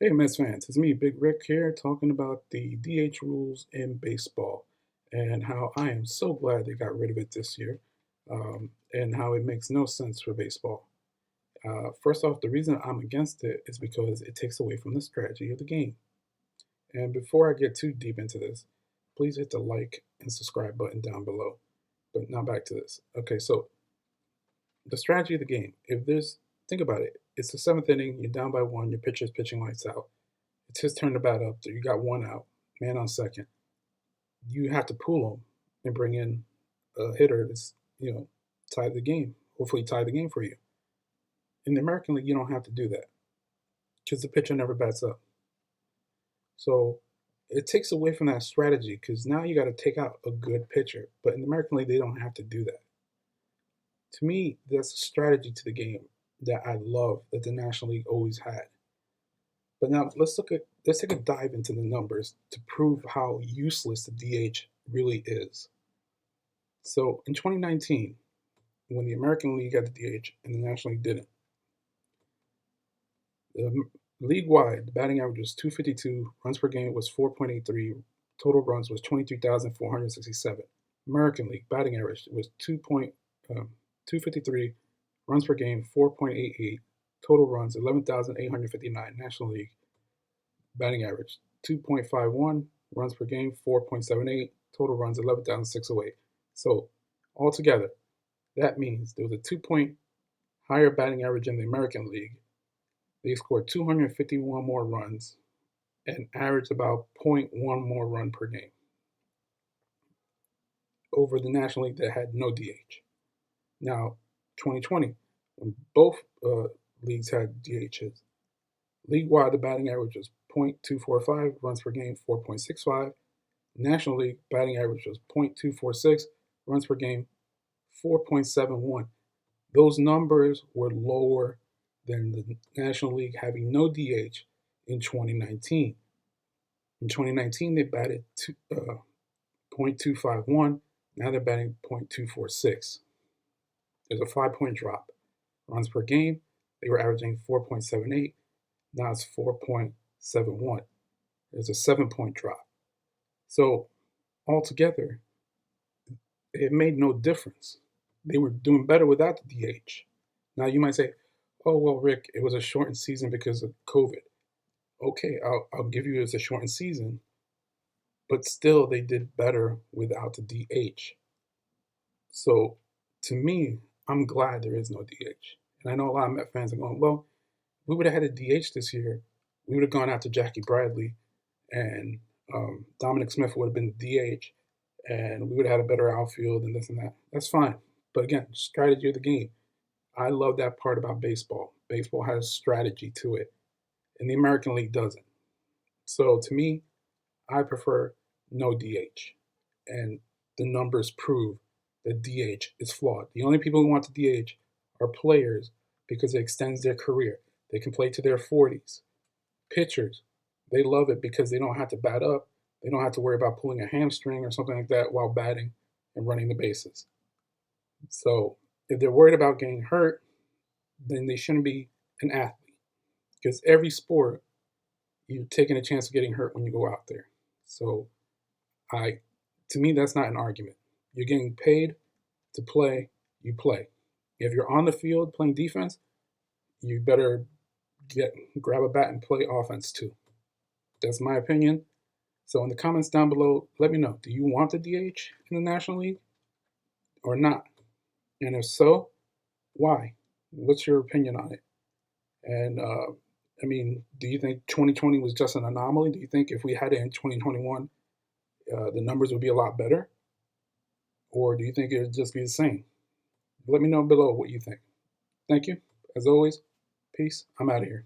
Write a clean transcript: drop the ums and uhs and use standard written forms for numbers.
Hey, Mets fans, it's me, Big Rick, here talking about the DH rules in baseball and how I am so glad they got rid of it this year, and how it makes no sense for baseball. First off, the reason I'm against it is because it takes away from the strategy of the game. And before I get too deep into this, please hit the like and subscribe button down below. But now back to this. Okay, so the strategy of the game. Think about it. It's the seventh inning, you're down by one, your pitcher's pitching lights out. It's his turn to bat up. You got one out, man on second. You have to pull him and bring in a hitter that's, tie the game. Hopefully, tie the game for you. In the American League, you don't have to do that because the pitcher never bats up. So it takes away from that strategy because now you got to take out a good pitcher. But in the American League, they don't have to do that. To me, that's a strategy to the game that I love that the National League always had. But now let's take a dive into the numbers to prove how useless the DH really is. So in 2019, when the American League had the DH and the National League didn't, the league wide the batting average was 252, runs per game was 4.83, total runs was 23,467. American League batting average was 253, runs per game 4.88, total runs 11,859. National League batting average 2.51, runs per game 4.78, total runs 11,608. So altogether, that means there was a 2 point higher batting average in the American League. They scored 251 more runs and averaged about zero point 0.1 more run per game over the National League that had no DH. Now, 2020, when both leagues had DHs, league-wide the batting average was 0.245, runs per game 4.65. National League batting average was 0.246, runs per game 4.71. Those numbers were lower than the National League having no DH in 2019. In 2019, they batted 0.251. Now they're batting 0.246. There's a 5 point drop. Runs per game, they were averaging 4.78. Now it's 4.71. There's a 7 point drop. So altogether, it made no difference. They were doing better without the DH. Now you might say, "Oh well, Rick, it was a shortened season because of COVID." Okay, I'll give you it's a shortened season, but still they did better without the DH. So to me, I'm glad there is no DH. And I know a lot of Met fans are going, "Well, we would have had a DH this year. We would have gone after Jackie Bradley, and Dominic Smith would have been the DH, and we would have had a better outfield and this and that." That's fine. But again, strategy of the game. I love that part about baseball. Baseball has strategy to it, and the American League doesn't. So to me, I prefer no DH. And the numbers prove that DH is flawed. The only people who want the DH are players because it extends their career. They can play to their 40s. Pitchers, they love it because they don't have to bat up. They don't have to worry about pulling a hamstring or something like that while batting and running the bases. So if they're worried about getting hurt, then they shouldn't be an athlete because every sport you're taking a chance of getting hurt when you go out there. So I to me that's not an argument. You're getting paid to play, you play. If you're on the field playing defense, you better grab a bat and play offense too. That's my opinion. So in the comments down below, let me know. Do you want the DH in the National League or not? And if so, why? What's your opinion on it? And do you think 2020 was just an anomaly? Do you think if we had it in 2021, the numbers would be a lot better? Or do you think it would just be the same? Let me know below what you think. Thank you. As always, peace. I'm out of here.